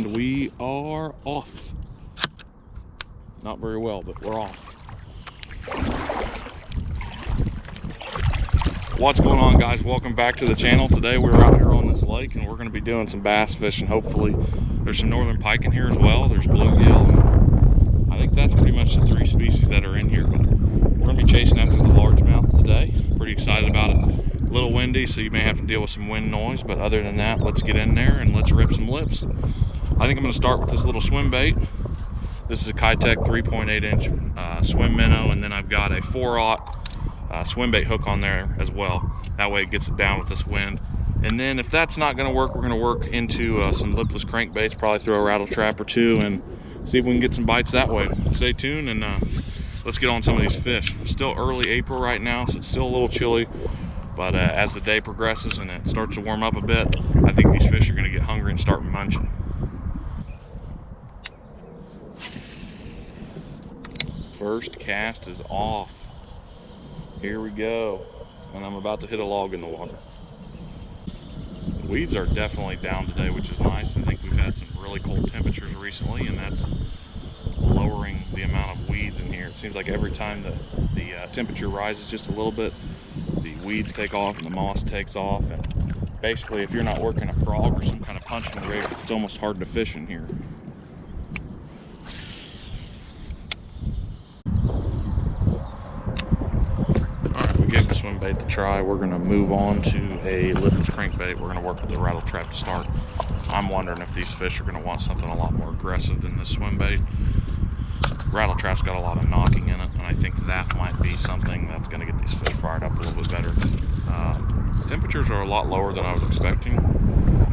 and we are off. Not very well, but we're off. What's going on, guys? Welcome back to the channel. Today we're out here on this lake and we're going to be doing some bass fishing. Hopefully there's some northern pike in here as well. There's bluegill, and I think that's pretty much the three species that are in here. But we're going to be chasing after the largemouth today. Pretty excited about it. A little windy, so you may have to deal with some wind noise, but other than that, let's get in there and let's rip some lips. I think I'm going to start with this little swim bait. This is a Kayak 3.8 inch swim minnow, and then I've got a 4/0 swim bait hook on there as well. That way it gets it down with this wind. And then if that's not going to work, we're going to work into some lipless crankbaits, probably throw a rattle trap or two and see if we can get some bites that way. Stay tuned and let's get on some of these fish. Still early April right now, so it's still a little chilly, but as the day progresses and it starts to warm up a bit, I think these fish are going to get hungry and start munching. First cast is off. Here we go, and I'm about to hit a log in the water. The weeds are definitely down today, which is nice. I think we've had some really cold temperatures recently, and that's lowering the amount of weeds in here. It seems like every time the temperature rises just a little bit, the weeds take off and the moss takes off, and basically if you're not working a frog or some kind of punching rig, it's almost hard to fish in here. Give the swim bait a try. We're going to move on to a lipless crankbait. We're going to work with the rattle trap to start. I'm wondering if these fish are going to want something a lot more aggressive than this swim bait. Rattle trap's got a lot of knocking in it, and I think that might be something that's going to get these fish fired up a little bit better. Temperatures are a lot lower than I was expecting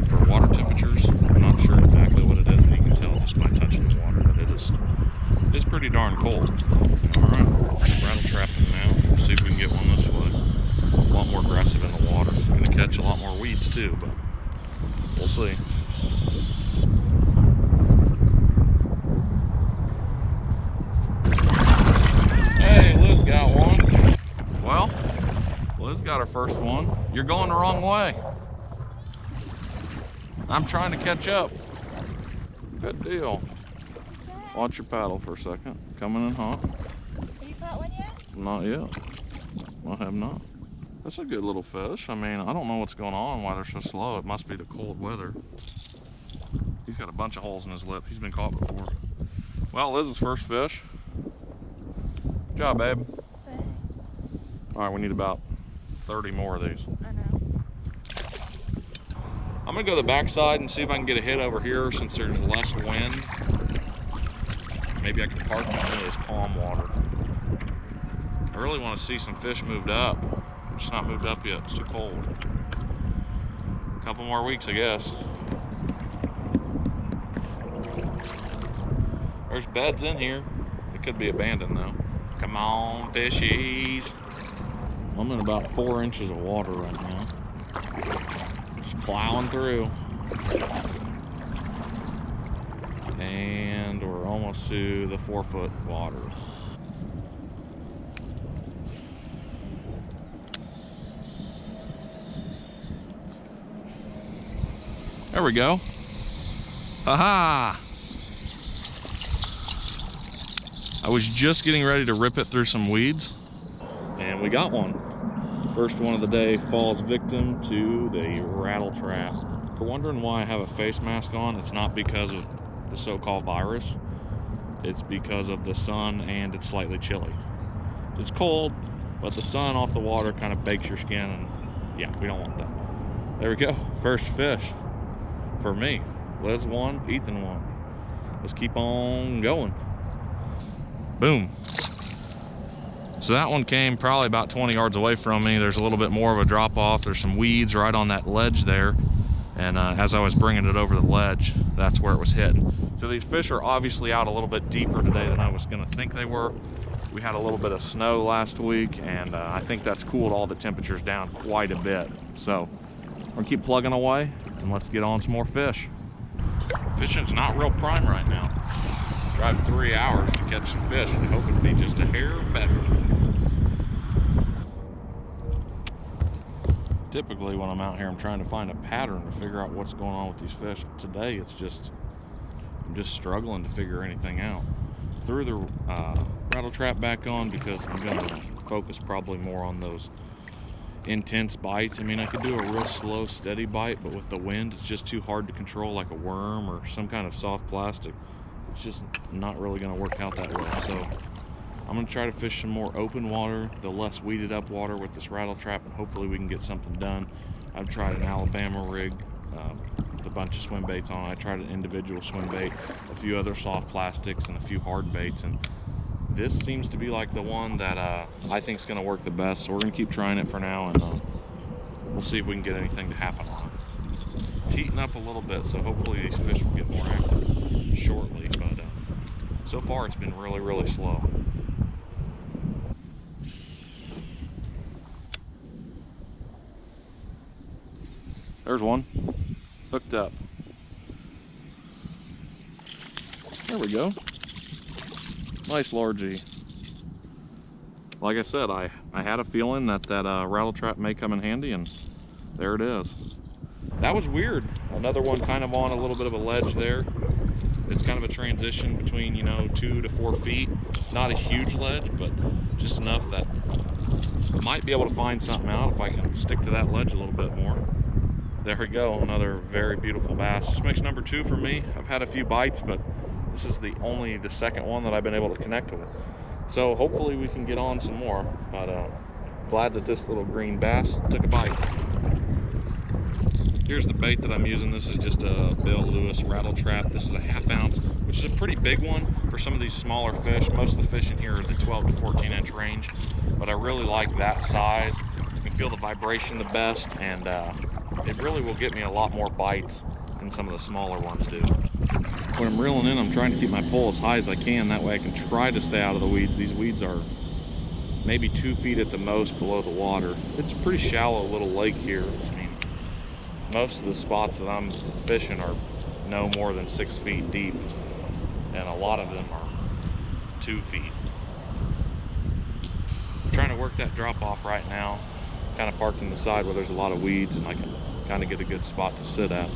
for water temperatures. I'm not sure exactly what it is, but you can tell just by touching the water that it's pretty darn cold. Alright, rattle trapping now. See if we can get one this way. A lot more aggressive in the water. Going to catch a lot more weeds too, but we'll see. Hey, Liz got one. Well, Liz got her first one. You're going the wrong way. I'm trying to catch up. Good deal. Watch your paddle for a second. Coming in hot. Have you caught one yet? Not yet. I have not. That's a good little fish. I mean, I don't know what's going on, why they're so slow. It must be the cold weather. He's got a bunch of holes in his lip. He's been caught before. Well, Liz's first fish. Good job, babe. Thanks. All right, we need about 30 more of these. I know. I'm gonna go to the backside and see if I can get a hit over here since there's less wind. Maybe I can park in some of this calm water. I really want to see some fish moved up. It's not moved up yet, it's too cold. A couple more weeks, I guess. There's beds in here. It could be abandoned though. Come on, fishies. I'm in about 4 inches of water right now. Just plowing through. And we're almost to the 4-foot water. There we go. Haha! I was just getting ready to rip it through some weeds, and we got one. First one of the day falls victim to the rattle trap. If you're wondering why I have a face mask on, it's not because of the so-called virus. It's because of the sun, and it's slightly chilly. It's cold, but the sun off the water kind of bakes your skin, and yeah, we don't want that. There we go. First fish for me. Liz won, Ethan won. Let's keep on going. Boom. So that one came probably about 20 yards away from me. There's a little bit more of a drop off. There's some weeds right on that ledge there. And as I was bringing it over the ledge, that's where it was hitting. So these fish are obviously out a little bit deeper today than I was gonna think they were. We had a little bit of snow last week, and I think that's cooled all the temperatures down quite a bit. So we're gonna keep plugging away, and let's get on some more fish. Fishing's not real prime right now. Drive 3 hours to catch some fish and hope it'll be just a hair better. Typically when I'm out here, I'm trying to find a pattern to figure out what's going on with these fish. Today it's just I'm just struggling to figure anything out. Threw the rattle trap back on because I'm going to focus probably more on those intense bites. I mean, I could do a real slow, steady bite, but with the wind, it's just too hard to control, like a worm or some kind of soft plastic. It's just not really going to work out that well. So I'm going to try to fish some more open water, the less weeded up water with this rattle trap, and hopefully we can get something done. I've tried an Alabama rig with a bunch of swim baits on it. I tried an individual swim bait, a few other soft plastics, and a few hard baits, and this seems to be like the one that I think is going to work the best. So we're going to keep trying it for now, and we'll see if we can get anything to happen on it. It's heating up a little bit, so hopefully these fish will get more active shortly, but so far it's been really, really slow. There's one, hooked up. There we go. Nice largie. Like I said, I had a feeling that rattle trap may come in handy, and there it is. That was weird. Another one kind of on a little bit of a ledge there. It's kind of a transition between, you know, 2 to 4 feet. Not a huge ledge, but just enough that I might be able to find something out if I can stick to that ledge a little bit more. There we go, another very beautiful bass. This makes number 2 for me. I've had a few bites, but this is the second one that I've been able to connect with. So hopefully we can get on some more, but glad that this little green bass took a bite. Here's the bait that I'm using. This is just a Bill Lewis rattle trap. This is a 1/2 ounce, which is a pretty big one for some of these smaller fish. Most of the fish in here are the 12 to 14 inch range, but I really like that size. You can feel the vibration the best, and it really will get me a lot more bites than some of the smaller ones do. When I'm reeling in, I'm trying to keep my pole as high as I can. That way I can try to stay out of the weeds. These weeds are maybe 2 feet at the most below the water. It's a pretty shallow little lake here. I mean, most of the spots that I'm fishing are no more than 6 feet deep, and a lot of them are 2 feet. I'm trying to work that drop off right now, kind of parked on the side where there's a lot of weeds and I can kind of get a good spot to sit at.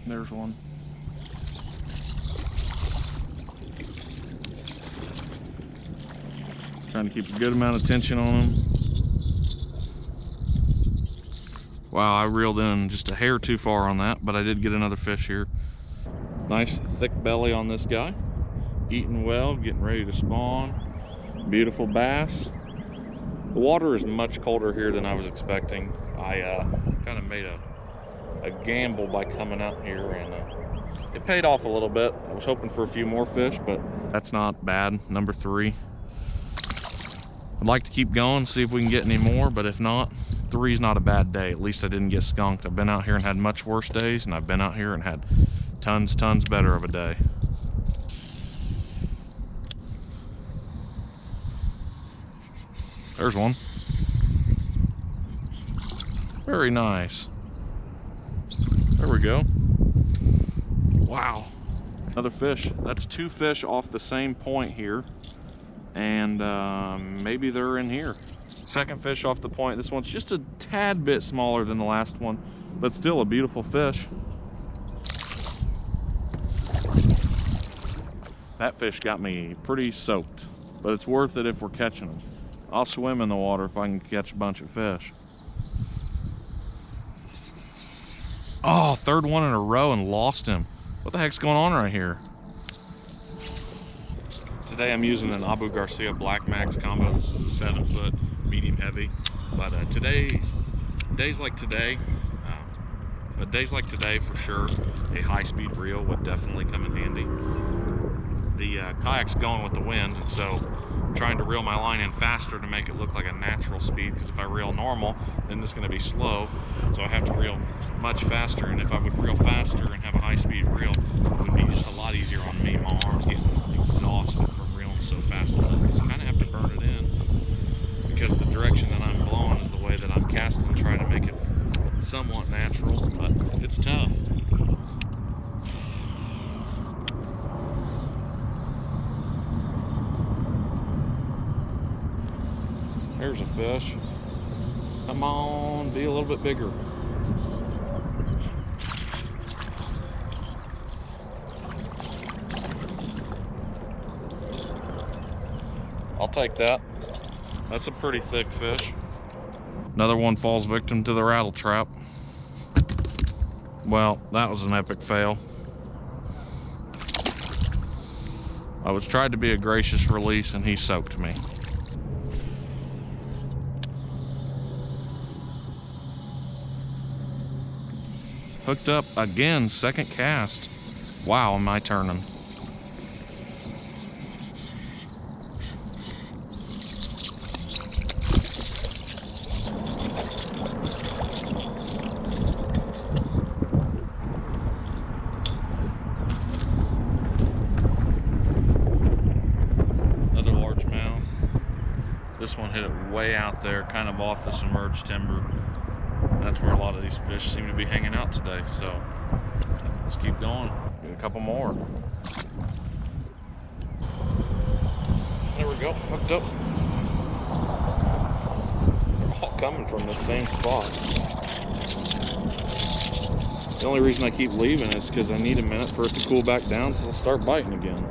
There's one. Trying to keep a good amount of tension on him. Wow, I reeled in just a hair too far on that, but I did get another fish here. Nice thick belly on this guy. Eating well, getting ready to spawn. Beautiful bass. The water is much colder here than I was expecting. I kind of made a gamble by coming out here, and it paid off a little bit. I was hoping for a few more fish, but that's not bad. Number 3. I'd like to keep going, see if we can get any more, but if not, 3's not a bad day. At least I didn't get skunked. I've been out here and had much worse days, and I've been out here and had tons better of a day. There's one. Very nice. There we go. Wow. Another fish. That's 2 fish off the same point here. And maybe they're in here. Second fish off the point. This one's just a tad bit smaller than the last one, but still a beautiful fish. That fish got me pretty soaked, but it's worth it if we're catching them. I'll swim in the water if I can catch a bunch of fish. Oh, 3rd one in a row and lost him. What the heck's going on right here? Today I'm using an Abu Garcia Black Max combo. This is a 7-foot medium heavy. But days like today for sure, a high-speed reel would definitely come in handy. The kayak's going with the wind, and so I'm trying to reel my line in faster to make it look like a natural speed, because if I reel normal, then it's going to be slow, so I have to reel much faster. And if I would reel faster and have a high-speed reel, it would be just a lot easier on me. My arms getting exhausted from reeling so fast. So I kind of have to burn it in, because the direction that I'm blowing is the way that I'm casting, trying to make it somewhat natural, but it's tough. There's a fish. Come on, be a little bit bigger. I'll take that. That's a pretty thick fish. Another one falls victim to the rattle trap. Well, that was an epic fail. I was tried to be a gracious release and he soaked me. Hooked up again, second cast. Wow, am I turning. Another largemouth. This one hit it way out there, kind of off the submerged timber. That's where a lot of these fish seem to be hanging out today, so let's keep going. Get a couple more. There we go, hooked up. They're all coming from the same spot. The only reason I keep leaving is because I need a minute for it to cool back down so I'll start biting again.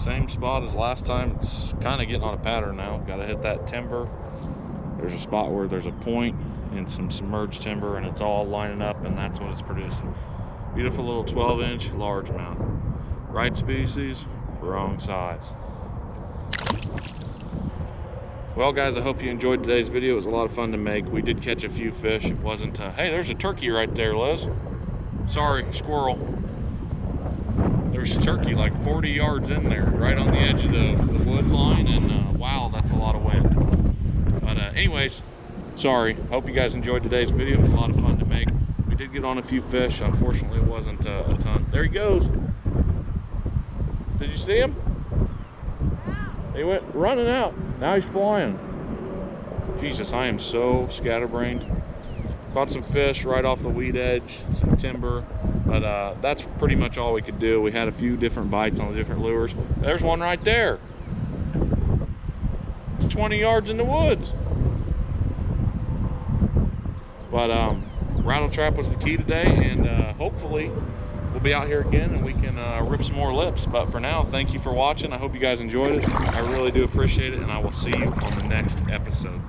Same spot as last time. It's kind of getting on a pattern now. Got to hit that timber. There's a spot where there's a point and some submerged timber, and it's all lining up, and that's what it's producing. Beautiful little 12-inch largemouth. Right species, wrong size. Well, guys, I hope you enjoyed today's video. It was a lot of fun to make. We did catch a few fish. It wasn't, hey, there's a turkey right there, Liz. Sorry, squirrel. There's a turkey like 40 yards in there, right on the edge of the wood line, and wow, that's a lot of wind. But anyways, sorry. Hope you guys enjoyed today's video. It was a lot of fun to make. We did get on a few fish. Unfortunately, it wasn't a ton. There he goes. Did you see him? He went running out. Now he's flying. Jesus, I am so scatterbrained. Caught some fish right off the weed edge, some timber, but that's pretty much all we could do. We had a few different bites on the different lures. There's one right there. It's 20 yards in the woods. But rattle trap was the key today, and hopefully we'll be out here again and we can rip some more lips. But for now, thank you for watching. I hope you guys enjoyed it. I really do appreciate it, and I will see you on the next episode.